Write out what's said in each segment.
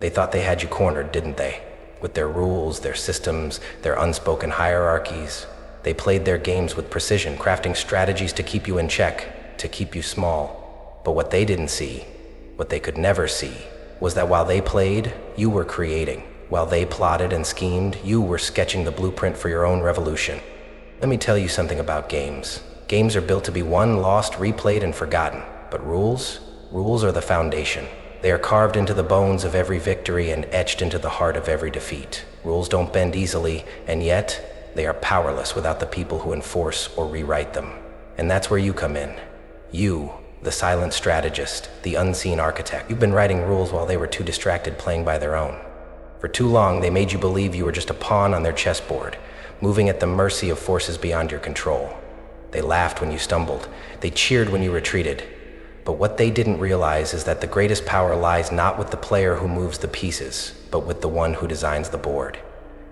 They thought they had you cornered, didn't they? With their rules, their systems, their unspoken hierarchies. They played their games with precision, crafting strategies to keep you in check, to keep you small. But what they didn't see, what they could never see, was that while they played, you were creating. While they plotted and schemed, you were sketching the blueprint for your own revolution. Let me tell you something about games. Games are built to be won, lost, replayed, and forgotten. But rules are the foundation. They are carved into the bones of every victory and etched into the heart of every defeat. Rules don't bend easily, and yet they are powerless without the people who enforce or rewrite them. And that's where you come in. You, the silent strategist, the unseen architect. You've been writing rules while they were too distracted playing by their own. For too long, they made you believe you were just a pawn on their chessboard, moving at the mercy of forces beyond your control. They laughed when you stumbled. They cheered when you retreated. But what they didn't realize is that the greatest power lies not with the player who moves the pieces, but with the one who designs the board.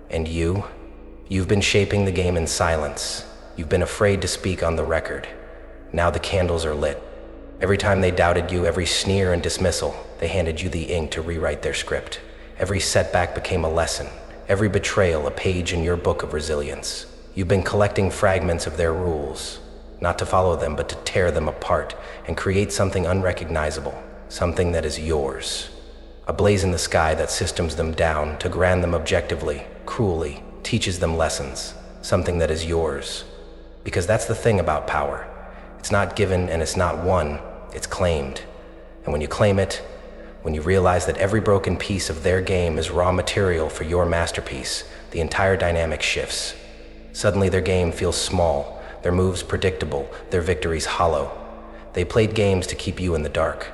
And you've been shaping the game in silence. You've been afraid to speak on the record. Now the candles are lit. Every time they doubted you, every sneer and dismissal, they handed you the ink to rewrite their script. Every setback became a lesson. Every betrayal a page in your book of resilience. You've been collecting fragments of their rules, not to follow them, but to tear them apart and create something unrecognizable, something that is yours. A blaze in the sky that systems them down, to grant them objectively, cruelly, teaches them lessons, something that is yours. Because that's the thing about power. It's not given and it's not won, it's claimed. And when you claim it, when you realize that every broken piece of their game is raw material for your masterpiece, the entire dynamic shifts. Suddenly their game feels small, their moves predictable, their victories hollow. They played games to keep you in the dark,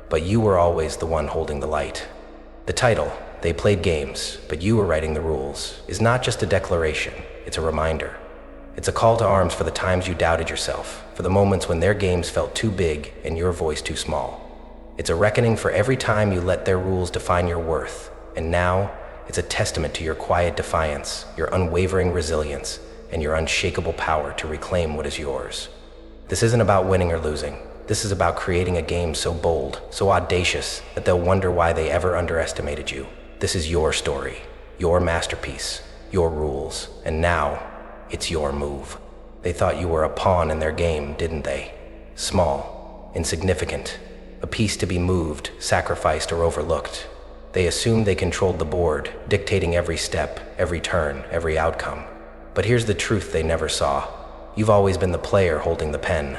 but you were always the one holding the light. The title, "They Played Games, But You Were Writing the Rules," is not just a declaration, it's a reminder. It's a call to arms for the times you doubted yourself, for the moments when their games felt too big and your voice too small. It's a reckoning for every time you let their rules define your worth, and now it's a testament to your quiet defiance, your unwavering resilience, and your unshakable power to reclaim what is yours. This isn't about winning or losing. This is about creating a game so bold, so audacious, that they'll wonder why they ever underestimated you. This is your story, your masterpiece, your rules, and now it's your move. They thought you were a pawn in their game, didn't they? Small, insignificant, a piece to be moved, sacrificed, or overlooked. They assumed they controlled the board, dictating every step, every turn, every outcome. But here's the truth they never saw. You've always been the player holding the pen.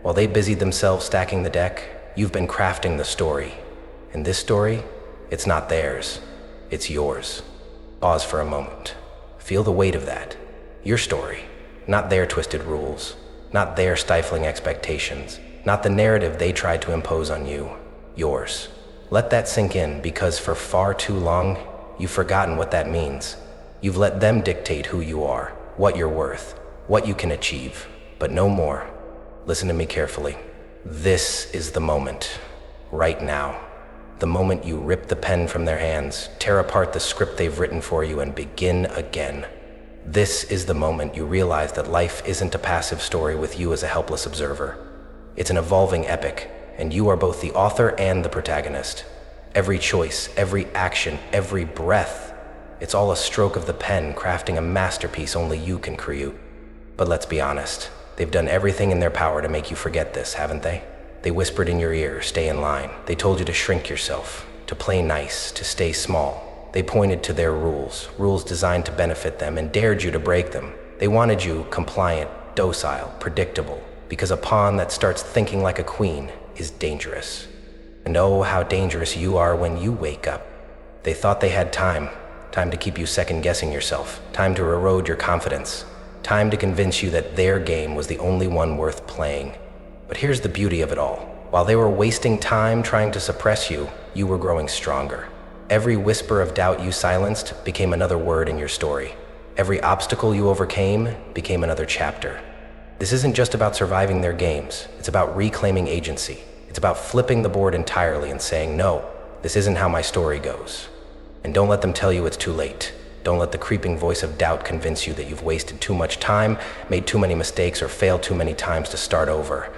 While they busied themselves stacking the deck, you've been crafting the story. And this story, it's not theirs, it's yours. Pause for a moment. Feel the weight of that. Your story, not their twisted rules, not their stifling expectations, not the narrative they tried to impose on you. Yours. Let that sink in, because for far too long, you've forgotten what that means. You've let them dictate who you are, what you're worth, what you can achieve, but no more. Listen to me carefully. This is the moment, right now. The moment you rip the pen from their hands, tear apart the script they've written for you, and begin again. This is the moment you realize that life isn't a passive story with you as a helpless observer. It's an evolving epic, and you are both the author and the protagonist. Every choice, every action, every breath, it's all a stroke of the pen, crafting a masterpiece only you can create. But let's be honest, they've done everything in their power to make you forget this, haven't they? They whispered in your ear, stay in line. They told you to shrink yourself, to play nice, to stay small. They pointed to their rules designed to benefit them, and dared you to break them. They wanted you compliant, docile, predictable, because a pawn that starts thinking like a queen is dangerous. And oh, how dangerous you are when you wake up. They thought they had time to keep you second-guessing yourself, time to erode your confidence, time to convince you that their game was the only one worth playing. But here's the beauty of it all. While they were wasting time trying to suppress you, you were growing stronger. Every whisper of doubt you silenced became another word in your story. Every obstacle you overcame became another chapter. This isn't just about surviving their games. It's about reclaiming agency. It's about flipping the board entirely and saying, no, this isn't how my story goes. And don't let them tell you it's too late. Don't let the creeping voice of doubt convince you that you've wasted too much time, made too many mistakes, or failed too many times to start over.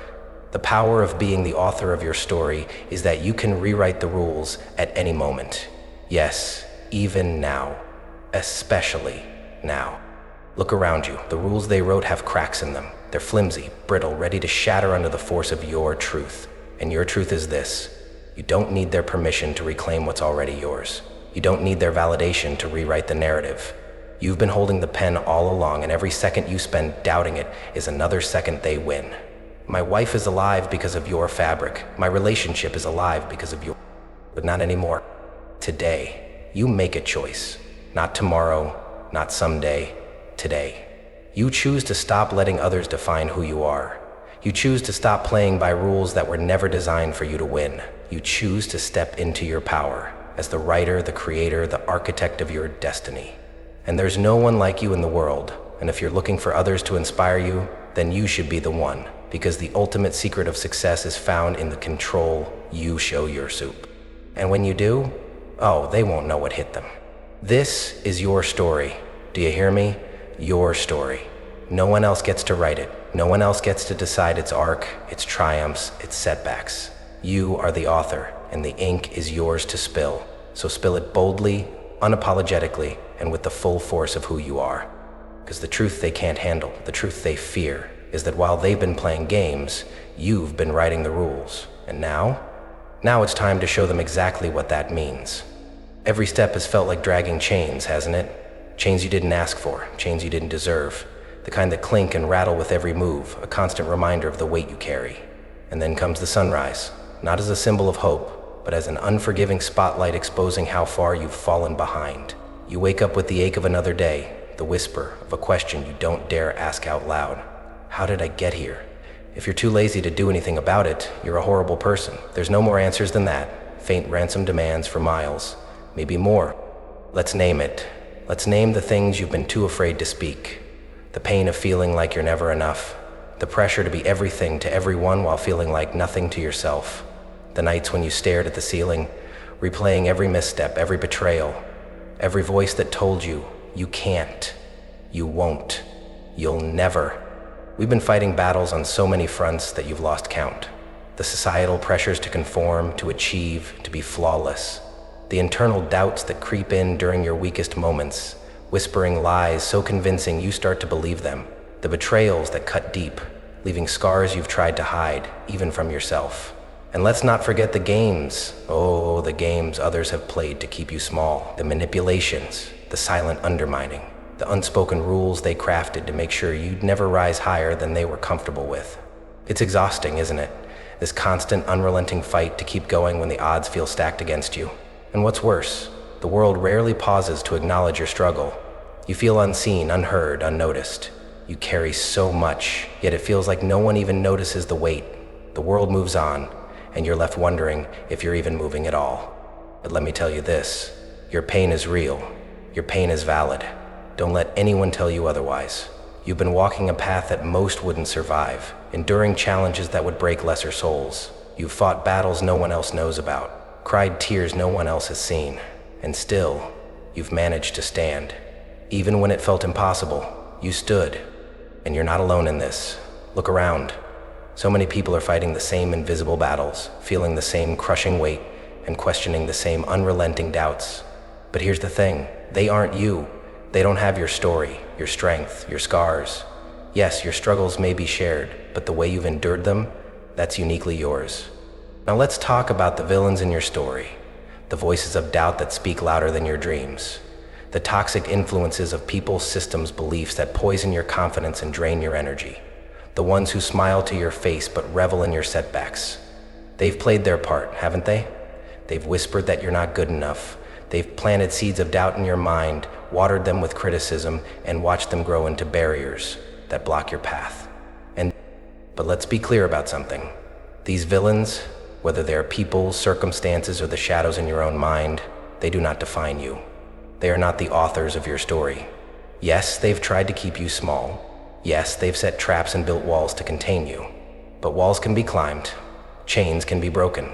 The power of being the author of your story is that you can rewrite the rules at any moment. Yes, even now. Especially now. Look around you. The rules they wrote have cracks in them. They're flimsy, brittle, ready to shatter under the force of your truth. And your truth is this: you don't need their permission to reclaim what's already yours. You don't need their validation to rewrite the narrative. You've been holding the pen all along, and every second you spend doubting it is another second they win. My wife is alive because of your fabric. My relationship is alive because of your... But not anymore. Today, you make a choice. Not tomorrow, not someday, today. You choose to stop letting others define who you are. You choose to stop playing by rules that were never designed for you to win. You choose to step into your power as the writer, the creator, the architect of your destiny. And there's no one like you in the world. And if you're looking for others to inspire you, then you should be the one, because the ultimate secret of success is found in the control you show your soup. And when you do, oh, they won't know what hit them. This is your story. Do you hear me? Your story. No one else gets to write it. No one else gets to decide its arc, its triumphs, its setbacks. You are the author, and the ink is yours to spill. So spill it boldly, unapologetically, and with the full force of who you are. Because the truth they can't handle, the truth they fear, is that while they've been playing games, you've been writing the rules. And now it's time to show them exactly what that means. Every step has felt like dragging chains, hasn't it? Chains you didn't ask for, chains you didn't deserve, the kind that clink and rattle with every move, a constant reminder of the weight you carry. And then comes the sunrise, not as a symbol of hope, but as an unforgiving spotlight exposing how far you've fallen behind. You wake up with the ache of another day, the whisper of a question you don't dare ask out loud. How did I get here? If you're too lazy to do anything about it, you're a horrible person. There's no more answers than that. Faint ransom demands for miles, maybe more. Let's name it. Let's name the things you've been too afraid to speak. The pain of feeling like you're never enough. The pressure to be everything to everyone while feeling like nothing to yourself. The nights when you stared at the ceiling, replaying every misstep, every betrayal, every voice that told you, you can't, you won't, you'll never. We've been fighting battles on so many fronts that you've lost count. The societal pressures to conform, to achieve, to be flawless. The internal doubts that creep in during your weakest moments, whispering lies so convincing you start to believe them. The betrayals that cut deep, leaving scars you've tried to hide, even from yourself. And let's not forget the games. Oh, the games others have played to keep you small. The manipulations, the silent undermining, the unspoken rules they crafted to make sure you'd never rise higher than they were comfortable with. It's exhausting, isn't it? This constant, unrelenting fight to keep going when the odds feel stacked against you. And what's worse, the world rarely pauses to acknowledge your struggle. You feel unseen, unheard, unnoticed. You carry so much, yet it feels like no one even notices the weight. The world moves on, and you're left wondering if you're even moving at all. But let me tell you this, your pain is real. Your pain is valid. Don't let anyone tell you otherwise. You've been walking a path that most wouldn't survive, enduring challenges that would break lesser souls. You've fought battles no one else knows about, cried tears no one else has seen, and still, you've managed to stand. Even when it felt impossible, you stood. And you're not alone in this. Look around. So many people are fighting the same invisible battles, feeling the same crushing weight, and questioning the same unrelenting doubts. But here's the thing, they aren't you. They don't have your story, your strength, your scars. Yes, your struggles may be shared, but the way you've endured them, that's uniquely yours. Now let's talk about the villains in your story, the voices of doubt that speak louder than your dreams, the toxic influences of people, systems, beliefs that poison your confidence and drain your energy, the ones who smile to your face but revel in your setbacks. They've played their part, haven't they? They've whispered that you're not good enough. They've planted seeds of doubt in your mind, watered them with criticism, and watched them grow into barriers that block your path. But let's be clear about something. These villains, whether they're people, circumstances, or the shadows in your own mind, they do not define you. They are not the authors of your story. Yes, they've tried to keep you small. Yes, they've set traps and built walls to contain you. But walls can be climbed, chains can be broken,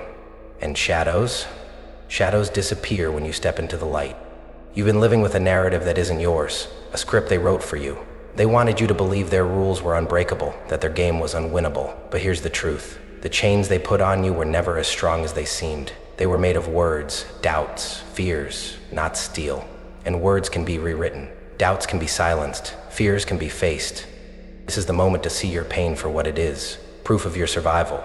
and shadows disappear when you step into the light. You've been living with a narrative that isn't yours, a script they wrote for you. They wanted you to believe their rules were unbreakable, that their game was unwinnable. But here's the truth. The chains they put on you were never as strong as they seemed. They were made of words, doubts, fears, not steel. And words can be rewritten. Doubts can be silenced. Fears can be faced. This is the moment to see your pain for what it is, proof of your survival.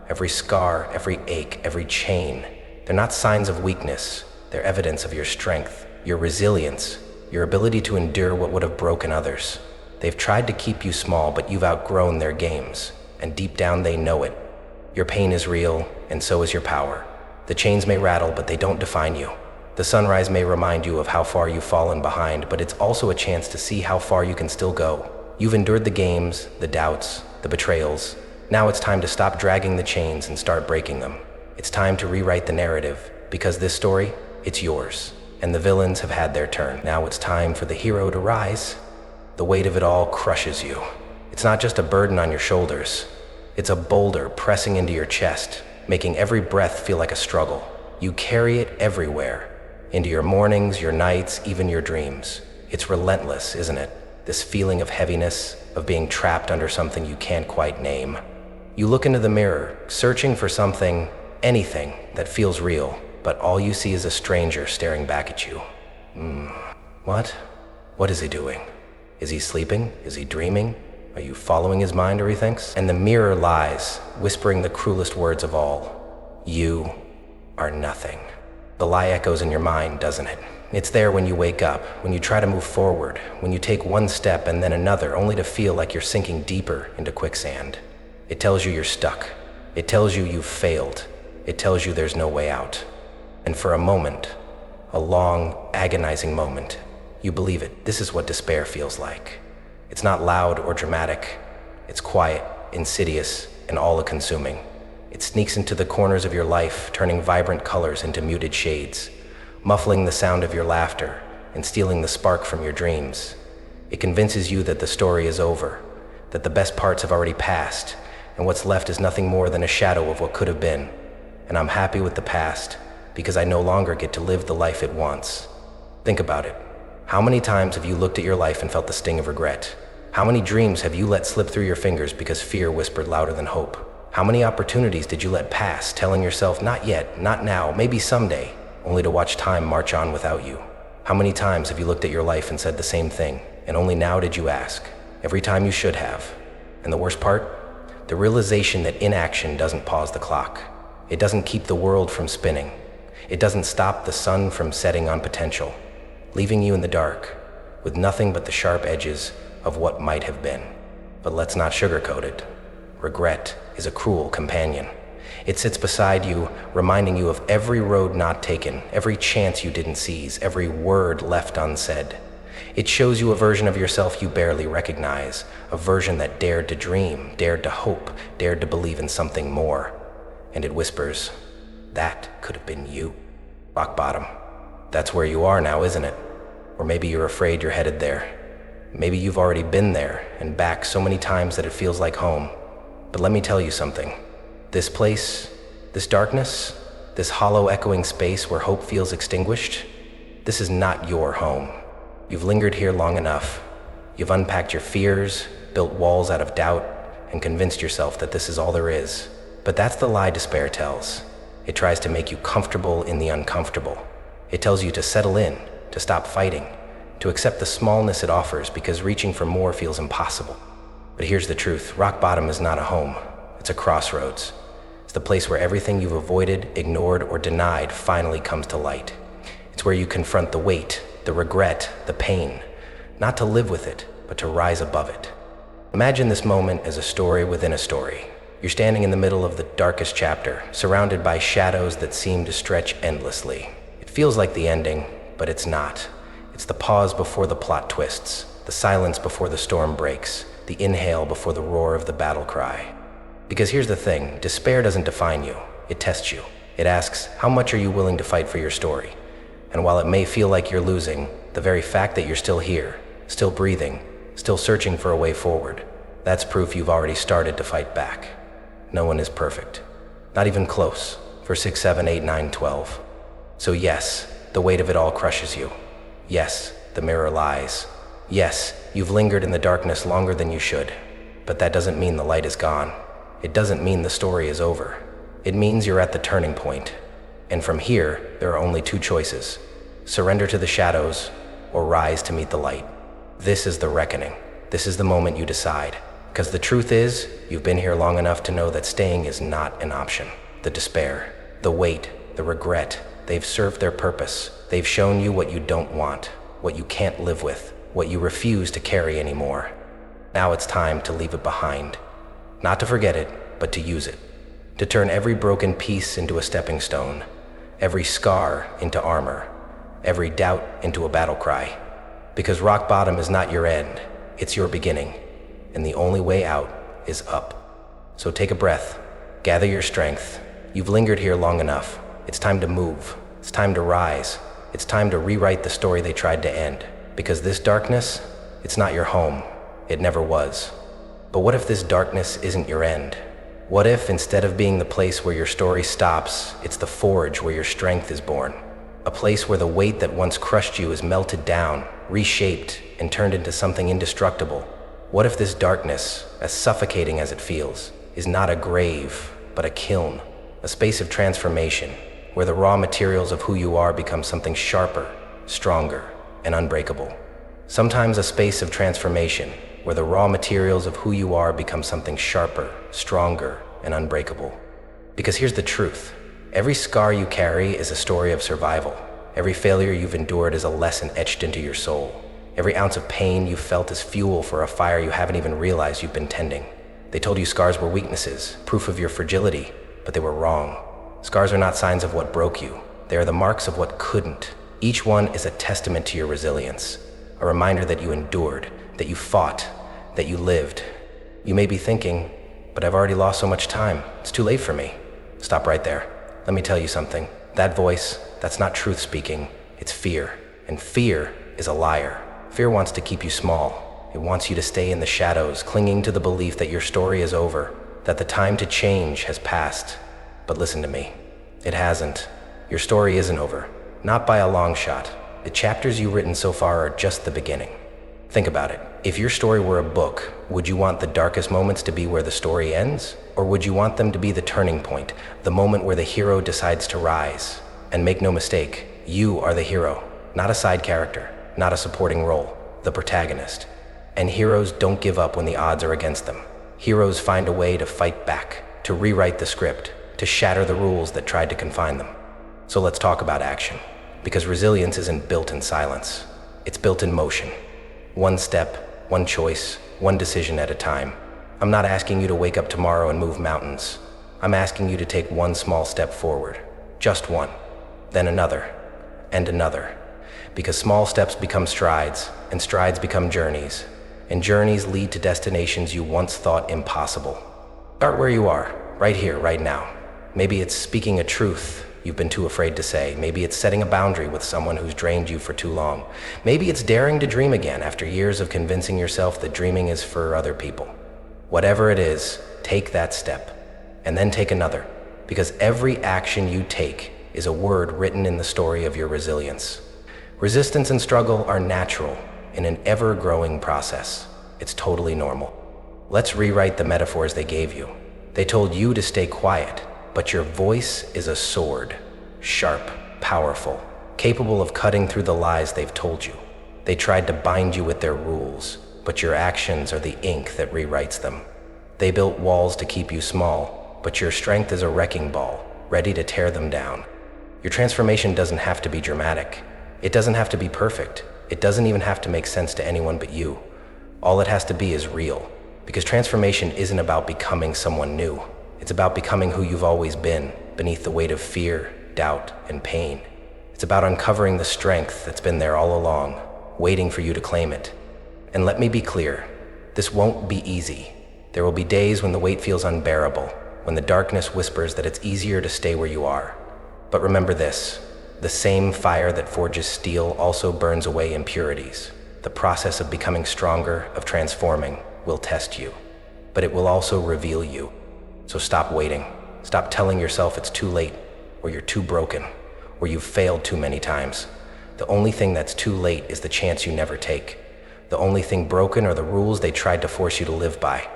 Every scar, every ache, every chain, they're not signs of weakness. They're evidence of your strength, your resilience, your ability to endure what would have broken others. They've tried to keep you small, but you've outgrown their games, and deep down they know it. Your pain is real, and so is your power. The chains may rattle, but they don't define you. The sunrise may remind you of how far you've fallen behind, but it's also a chance to see how far you can still go. You've endured the games, the doubts, the betrayals. Now it's time to stop dragging the chains and start breaking them. It's time to rewrite the narrative, because this story, it's yours. And the villains have had their turn. Now it's time for the hero to rise. The weight of it all crushes you. It's not just a burden on your shoulders. It's a boulder pressing into your chest, making every breath feel like a struggle. You carry it everywhere, into your mornings, your nights, even your dreams. It's relentless, isn't it? This feeling of heaviness, of being trapped under something you can't quite name. You look into the mirror, searching for something, anything, that feels real, but all you see is a stranger staring back at you. What? What is he doing? Is he sleeping? Is he dreaming? Are you following his mind, or he thinks? And the mirror lies, whispering the cruelest words of all. You are nothing. The lie echoes in your mind, doesn't it? It's there when you wake up, when you try to move forward, when you take one step and then another, only to feel like you're sinking deeper into quicksand. It tells you you're stuck. It tells you you've failed. It tells you there's no way out. And for a moment, a long, agonizing moment, you believe it. This is what despair feels like. It's not loud or dramatic. It's quiet, insidious, and all-consuming. It sneaks into the corners of your life, turning vibrant colors into muted shades, muffling the sound of your laughter and stealing the spark from your dreams. It convinces you that the story is over, that the best parts have already passed, and what's left is nothing more than a shadow of what could have been. And I'm happy with the past, because I no longer get to live the life it wants. Think about it. How many times have you looked at your life and felt the sting of regret? How many dreams have you let slip through your fingers because fear whispered louder than hope? How many opportunities did you let pass, telling yourself, not yet, not now, maybe someday, only to watch time march on without you? How many times have you looked at your life and said the same thing, and only now did you ask? Every time you should have. And the worst part? The realization that inaction doesn't pause the clock. It doesn't keep the world from spinning. It doesn't stop the sun from setting on potential, leaving you in the dark, with nothing but the sharp edges of what might have been. But let's not sugarcoat it. Regret is a cruel companion. It sits beside you, reminding you of every road not taken, every chance you didn't seize, every word left unsaid. It shows you a version of yourself you barely recognize, a version that dared to dream, dared to hope, dared to believe in something more. And it whispers, that could have been you. Rock bottom. That's where you are now, isn't it? Or maybe you're afraid you're headed there. Maybe you've already been there and back so many times that it feels like home. But let me tell you something. This place, this darkness, this hollow echoing space where hope feels extinguished, this is not your home. You've lingered here long enough. You've unpacked your fears, built walls out of doubt, and convinced yourself that this is all there is. But that's the lie despair tells. It tries to make you comfortable in the uncomfortable. It tells you to settle in, to stop fighting, to accept the smallness it offers because reaching for more feels impossible. But here's the truth. Rock bottom is not a home. It's a crossroads. It's the place where everything you've avoided, ignored, or denied finally comes to light. It's where you confront the weight, the regret, the pain, not to live with it, but to rise above it. Imagine this moment as a story within a story. You're standing in the middle of the darkest chapter, surrounded by shadows that seem to stretch endlessly. It feels like the ending, but it's not. It's the pause before the plot twists, the silence before the storm breaks, the inhale before the roar of the battle cry. Because here's the thing, despair doesn't define you, it tests you. It asks, how much are you willing to fight for your story? And while it may feel like you're losing, the very fact that you're still here, still breathing, still searching for a way forward, that's proof you've already started to fight back. No one is perfect. Not even close, for 6, 7, 8, 9, 12. So yes, the weight of it all crushes you. Yes, the mirror lies. Yes, you've lingered in the darkness longer than you should. But that doesn't mean the light is gone. It doesn't mean the story is over. It means you're at the turning point. And from here, there are only two choices: surrender to the shadows or rise to meet the light. This is the reckoning. This is the moment you decide. Because the truth is, you've been here long enough to know that staying is not an option. The despair, the weight, the regret, they've served their purpose. They've shown you what you don't want, what you can't live with, what you refuse to carry anymore. Now it's time to leave it behind. Not to forget it, but to use it. To turn every broken piece into a stepping stone, every scar into armor, every doubt into a battle cry. Because rock bottom is not your end, it's your beginning. And the only way out is up. So take a breath, gather your strength. You've lingered here long enough. It's time to move. It's time to rise. It's time to rewrite the story they tried to end. Because this darkness, it's not your home. It never was. But what if this darkness isn't your end? What if, instead of being the place where your story stops, it's the forge where your strength is born? A place where the weight that once crushed you is melted down, reshaped, and turned into something indestructible. What if this darkness, as suffocating as it feels, is not a grave, but a kiln, a space of transformation, where the raw materials of who you are become something sharper, stronger, and unbreakable? Sometimes a space of transformation, where the raw materials of who you are become something sharper, stronger, and unbreakable. Because here's the truth. Every scar you carry is a story of survival. Every failure you've endured is a lesson etched into your soul. Every ounce of pain you've felt is fuel for a fire you haven't even realized you've been tending. They told you scars were weaknesses, proof of your fragility, but they were wrong. Scars are not signs of what broke you. They are the marks of what couldn't. Each one is a testament to your resilience, a reminder that you endured, that you fought, that you lived. You may be thinking, but I've already lost so much time. It's too late for me. Stop right there. Let me tell you something. That voice, that's not truth speaking. It's fear. And fear is a liar. Fear wants to keep you small. It wants you to stay in the shadows, clinging to the belief that your story is over, that the time to change has passed. But listen to me. It hasn't. Your story isn't over. Not by a long shot. The chapters you've written so far are just the beginning. Think about it. If your story were a book, would you want the darkest moments to be where the story ends? Or would you want them to be the turning point, the moment where the hero decides to rise? And make no mistake, you are the hero, not a side character, not a supporting role, the protagonist. And heroes don't give up when the odds are against them. Heroes find a way to fight back, to rewrite the script, to shatter the rules that tried to confine them. So let's talk about action. Because resilience isn't built in silence. It's built in motion. One step, one choice, one decision at a time. I'm not asking you to wake up tomorrow and move mountains. I'm asking you to take one small step forward. Just one. Then another. And another. Because small steps become strides, and strides become journeys. And journeys lead to destinations you once thought impossible. Start where you are, right here, right now. Maybe it's speaking a truth you've been too afraid to say. Maybe it's setting a boundary with someone who's drained you for too long. Maybe it's daring to dream again after years of convincing yourself that dreaming is for other people. Whatever it is, take that step, and then take another, because every action you take is a word written in the story of your resilience. Resistance and struggle are natural in an ever-growing process. It's totally normal. Let's rewrite the metaphors they gave you. They told you to stay quiet, but your voice is a sword, sharp, powerful, capable of cutting through the lies they've told you. They tried to bind you with their rules, but your actions are the ink that rewrites them. They built walls to keep you small, but your strength is a wrecking ball, ready to tear them down. Your transformation doesn't have to be dramatic. It doesn't have to be perfect. It doesn't even have to make sense to anyone but you. All it has to be is real, because transformation isn't about becoming someone new. It's about becoming who you've always been, beneath the weight of fear, doubt, and pain. It's about uncovering the strength that's been there all along, waiting for you to claim it. And let me be clear, this won't be easy. There will be days when the weight feels unbearable, when the darkness whispers that it's easier to stay where you are. But remember this, the same fire that forges steel also burns away impurities. The process of becoming stronger, of transforming, will test you, but it will also reveal you. So stop waiting. Stop telling yourself it's too late, or you're too broken, or you've failed too many times. The only thing that's too late is the chance you never take. The only thing broken are the rules they tried to force you to live by.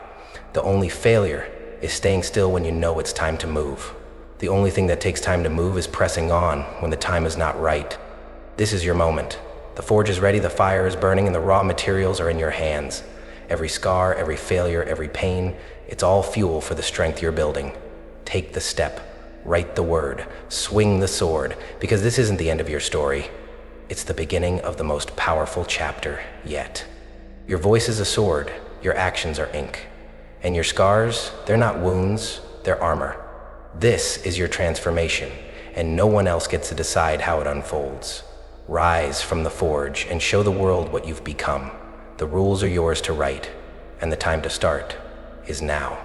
The only failure is staying still when you know it's time to move. The only thing that takes time to move is pressing on when the time is not right. This is your moment. The forge is ready, the fire is burning, and the raw materials are in your hands. Every scar, every failure, every pain, it's all fuel for the strength you're building. Take the step, write the word, swing the sword, because this isn't the end of your story. It's the beginning of the most powerful chapter yet. Your voice is a sword, your actions are ink. And your scars, they're not wounds, they're armor. This is your transformation, and no one else gets to decide how it unfolds. Rise from the forge and show the world what you've become. The rules are yours to write, and the time to start is now.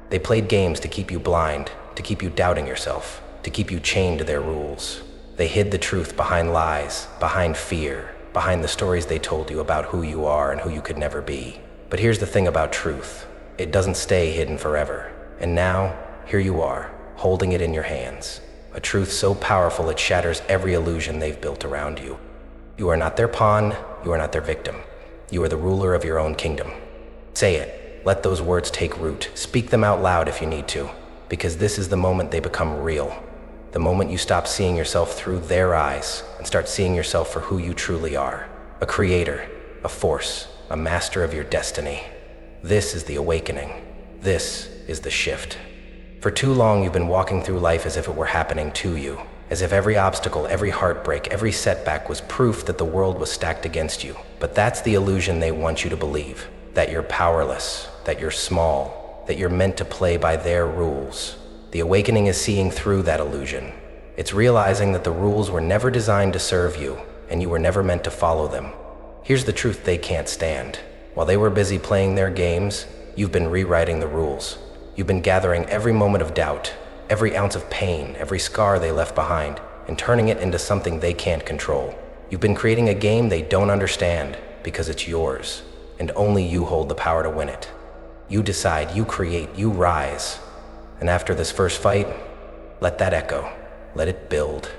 They played games to keep you blind, to keep you doubting yourself, to keep you chained to their rules. They hid the truth behind lies, behind fear, behind the stories they told you about who you are and who you could never be. But here's the thing about truth. It doesn't stay hidden forever. And now, here you are, holding it in your hands. A truth so powerful it shatters every illusion they've built around you. You are not their pawn, you are not their victim. You are the ruler of your own kingdom. Say it. Let those words take root. Speak them out loud if you need to, because this is the moment they become real. The moment you stop seeing yourself through their eyes and start seeing yourself for who you truly are. A creator, a force, a master of your destiny. This is the awakening. This is the shift. For too long, you've been walking through life as if it were happening to you, as if every obstacle, every heartbreak, every setback was proof that the world was stacked against you. But that's the illusion they want you to believe, that you're powerless, that you're small, that you're meant to play by their rules. The awakening is seeing through that illusion. It's realizing that the rules were never designed to serve you, and you were never meant to follow them. Here's the truth they can't stand. While they were busy playing their games, you've been rewriting the rules. You've been gathering every moment of doubt, every ounce of pain, every scar they left behind, and turning it into something they can't control. You've been creating a game they don't understand because it's yours, and only you hold the power to win it. You decide, you create, you rise. And after this first fight, let that echo, let it build,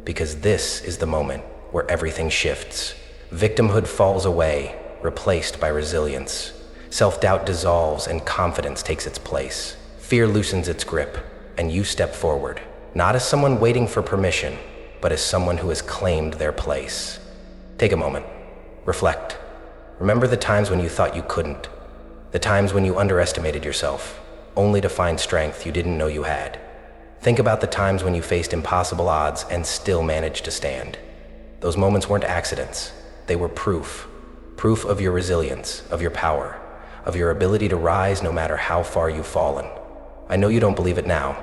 because this is the moment where everything shifts. Victimhood falls away, replaced by resilience. Self-doubt dissolves and confidence takes its place. Fear loosens its grip, and you step forward, not as someone waiting for permission, but as someone who has claimed their place. Take a moment, reflect. Remember the times when you thought you couldn't, the times when you underestimated yourself, only to find strength you didn't know you had. Think about the times when you faced impossible odds and still managed to stand. Those moments weren't accidents, they were proof. Proof of your resilience, of your power, of your ability to rise no matter how far you've fallen. I know you don't believe it now,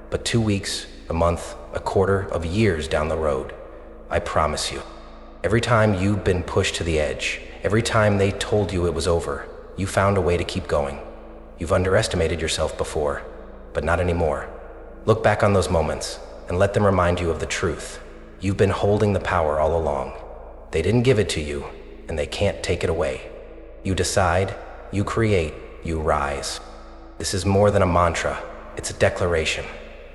but 2 weeks, a month, a quarter of years down the road, I promise you, every time you've been pushed to the edge, every time they told you it was over, you found a way to keep going. You've underestimated yourself before, but not anymore. Look back on those moments and let them remind you of the truth. You've been holding the power all along. They didn't give it to you, and they can't take it away. You decide, you create, you rise. This is more than a mantra, it's a declaration.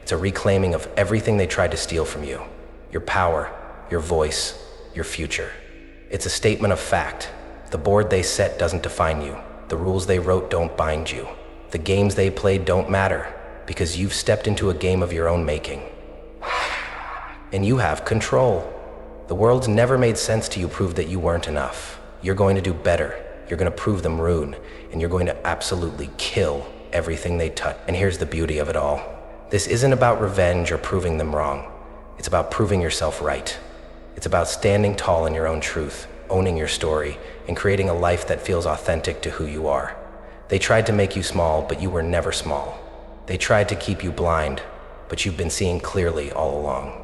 It's a reclaiming of everything they tried to steal from you. Your power, your voice, your future. It's a statement of fact. The board they set doesn't define you. The rules they wrote don't bind you. The games they played don't matter, because you've stepped into a game of your own making. And you have control. The world's never made sense to you prove that you weren't enough. You're going to do better. You're going to prove them rude, and you're going to absolutely kill everything they touch. And here's the beauty of it all. This isn't about revenge or proving them wrong. It's about proving yourself right. It's about standing tall in your own truth, owning your story, and creating a life that feels authentic to who you are. They tried to make you small, but you were never small. They tried to keep you blind, but you've been seeing clearly all along.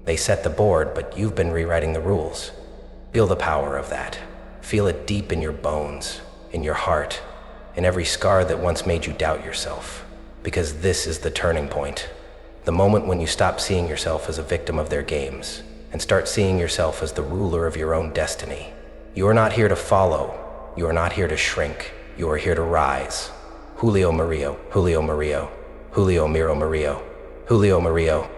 They set the board, but you've been rewriting the rules. Feel the power of that. Feel it deep in your bones, in your heart, in every scar that once made you doubt yourself. Because this is the turning point. The moment when you stop seeing yourself as a victim of their games and start seeing yourself as the ruler of your own destiny. You are not here to follow. You are not here to shrink. You are here to rise. Julio Murillo, Julio Murillo, Julio Miro Murillo, Julio Murillo.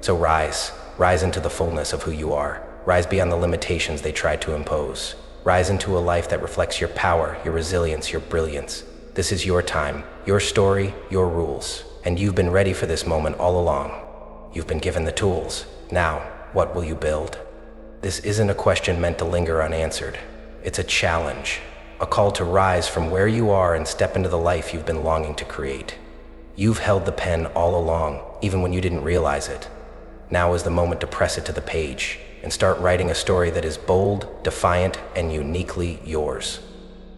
So rise into the fullness of who you are. Rise beyond the limitations they tried to impose. Rise into a life that reflects your power, your resilience, your brilliance. This is your time, your story, your rules. And you've been ready for this moment all along. You've been given the tools. Now, what will you build? This isn't a question meant to linger unanswered. It's a challenge, a call to rise from where you are and step into the life you've been longing to create. You've held the pen all along, even when you didn't realize it. Now is the moment to press it to the page and start writing a story that is bold, defiant, and uniquely yours.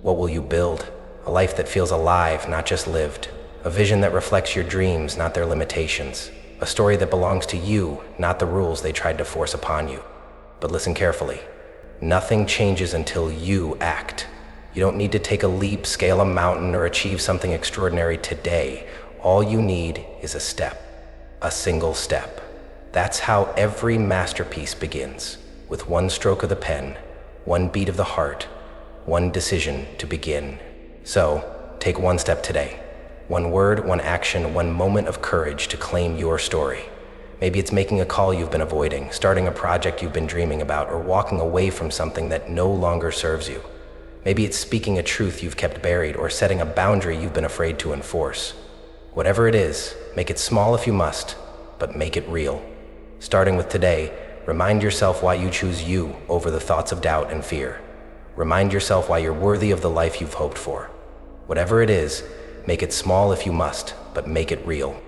What will you build? A life that feels alive, not just lived. A vision that reflects your dreams, not their limitations. A story that belongs to you, not the rules they tried to force upon you. But listen carefully. Nothing changes until you act. You don't need to take a leap, scale a mountain, or achieve something extraordinary today. All you need is a step. A single step. That's how every masterpiece begins. With one stroke of the pen, one beat of the heart, one decision to begin. So, take one step today. One word, one action, one moment of courage to claim your story. Maybe it's making a call you've been avoiding, starting a project you've been dreaming about, or walking away from something that no longer serves you. Maybe it's speaking a truth you've kept buried, or setting a boundary you've been afraid to enforce. Whatever it is, make it small if you must, but make it real. Starting with today, remind yourself why you choose you over the thoughts of doubt and fear. Remind yourself why you're worthy of the life you've hoped for. Whatever it is, make it small if you must, but make it real.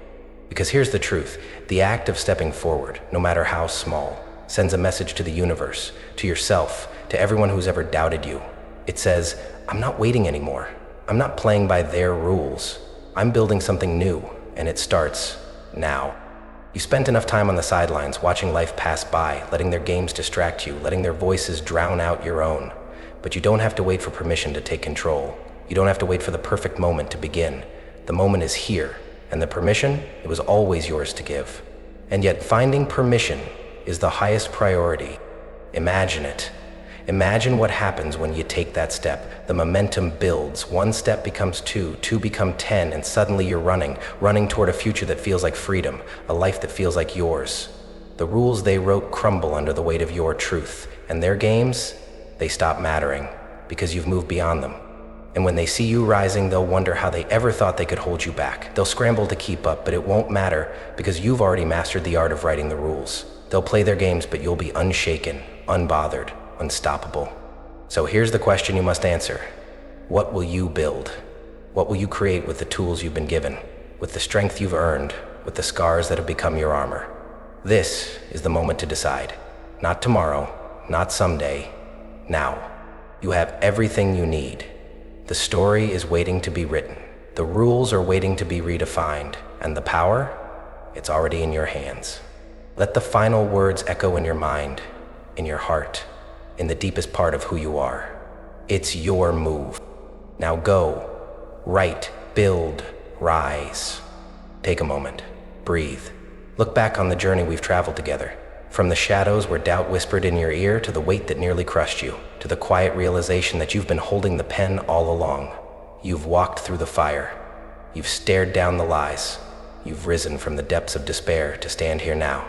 Because here's the truth, the act of stepping forward, no matter how small, sends a message to the universe, to yourself, to everyone who's ever doubted you. It says, I'm not waiting anymore. I'm not playing by their rules. I'm building something new, and it starts now. You spent enough time on the sidelines watching life pass by, letting their games distract you, letting their voices drown out your own. But you don't have to wait for permission to take control. You don't have to wait for the perfect moment to begin. The moment is here, and the permission, it was always yours to give. And yet finding permission is the highest priority. Imagine it. Imagine what happens when you take that step. The momentum builds. One step becomes two, two become 10, and suddenly you're running toward a future that feels like freedom, a life that feels like yours. The rules they wrote crumble under the weight of your truth, and their games, they stop mattering because you've moved beyond them. And when they see you rising, they'll wonder how they ever thought they could hold you back. They'll scramble to keep up, but it won't matter because you've already mastered the art of writing the rules. They'll play their games, but you'll be unshaken, unbothered, unstoppable. So here's the question you must answer. What will you build? What will you create with the tools you've been given, with the strength you've earned, with the scars that have become your armor? This is the moment to decide. Not tomorrow, not someday, now. You have everything you need. The story is waiting to be written. The rules are waiting to be redefined. And the power, it's already in your hands. Let the final words echo in your mind, in your heart, in the deepest part of who you are. It's your move. Now go, write, build, rise. Take a moment, breathe. Look back on the journey we've traveled together. From the shadows where doubt whispered in your ear to the weight that nearly crushed you, to the quiet realization that you've been holding the pen all along. You've walked through the fire. You've stared down the lies. You've risen from the depths of despair to stand here now,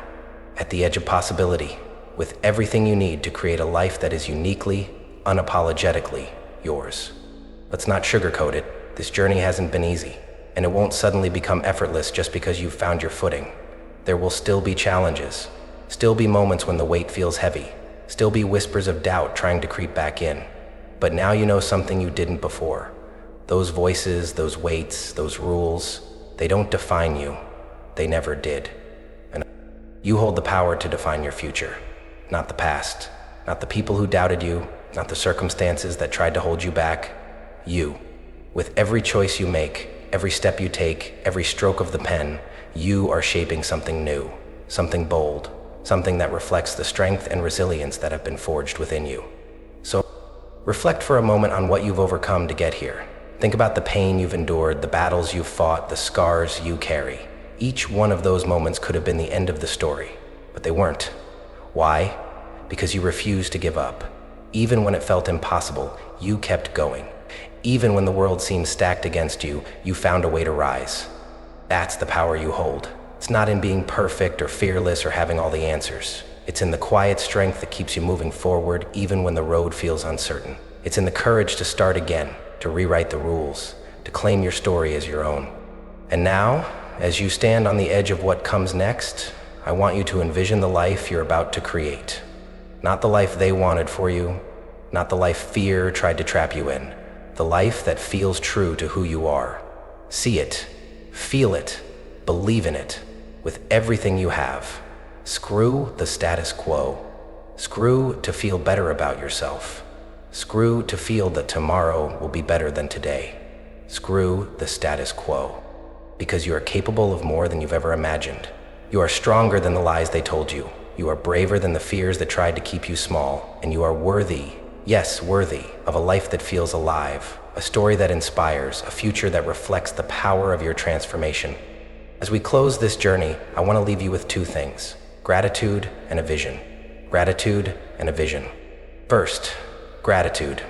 at the edge of possibility, with everything you need to create a life that is uniquely, unapologetically yours. Let's not sugarcoat it. This journey hasn't been easy, and it won't suddenly become effortless just because you've found your footing. There will still be challenges. Still be moments when the weight feels heavy. Still be whispers of doubt trying to creep back in. But now you know something you didn't before. Those voices, those weights, those rules, they don't define you. They never did. And you hold the power to define your future, not the past, not the people who doubted you, not the circumstances that tried to hold you back. You. With every choice you make, every step you take, every stroke of the pen, you are shaping something new, something bold, something that reflects the strength and resilience that have been forged within you. So, reflect for a moment on what you've overcome to get here. Think about the pain you've endured, the battles you've fought, the scars you carry. Each one of those moments could have been the end of the story, but they weren't. Why? Because you refused to give up. Even when it felt impossible, you kept going. Even when the world seemed stacked against you, you found a way to rise. That's the power you hold. It's not in being perfect or fearless or having all the answers. It's in the quiet strength that keeps you moving forward even when the road feels uncertain. It's in the courage to start again, to rewrite the rules, to claim your story as your own. And now, as you stand on the edge of what comes next, I want you to envision the life you're about to create. Not the life they wanted for you, not the life fear tried to trap you in, the life that feels true to who you are. See it, feel it, believe in it, with everything you have. Screw the status quo. Screw to feel better about yourself. Screw to feel that tomorrow will be better than today. Screw the status quo. Because you are capable of more than you've ever imagined. You are stronger than the lies they told you. You are braver than the fears that tried to keep you small. And you are worthy, yes, worthy, of a life that feels alive, a story that inspires, a future that reflects the power of your transformation. As we close this journey, I want to leave you with two things: gratitude and a vision. Gratitude and a vision. First, gratitude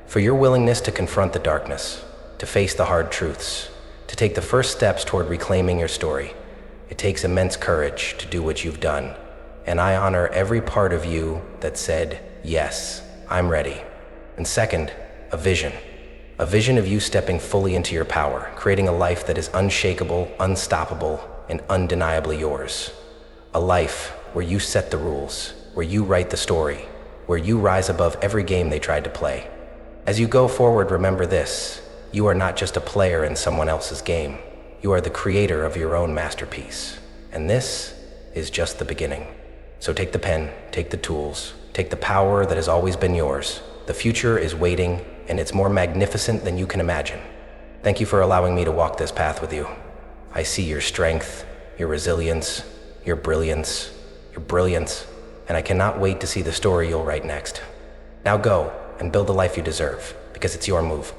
for your willingness to confront the darkness, to face the hard truths, to take the first steps toward reclaiming your story. It takes immense courage to do what you've done, and I honor every part of you that said, yes, I'm ready. And second, a vision. A vision of you stepping fully into your power, creating a life that is unshakable, unstoppable, and undeniably yours. A life where you set the rules, where you write the story, where you rise above every game they tried to play. As you go forward, remember this: you are not just a player in someone else's game. You are the creator of your own masterpiece. And this is just the beginning. So take the pen, take the tools, take the power that has always been yours. The future is waiting, and it's more magnificent than you can imagine. Thank you for allowing me to walk this path with you. I see your strength, your resilience, your brilliance, and I cannot wait to see the story you'll write next. Now go and build the life you deserve, because it's your move.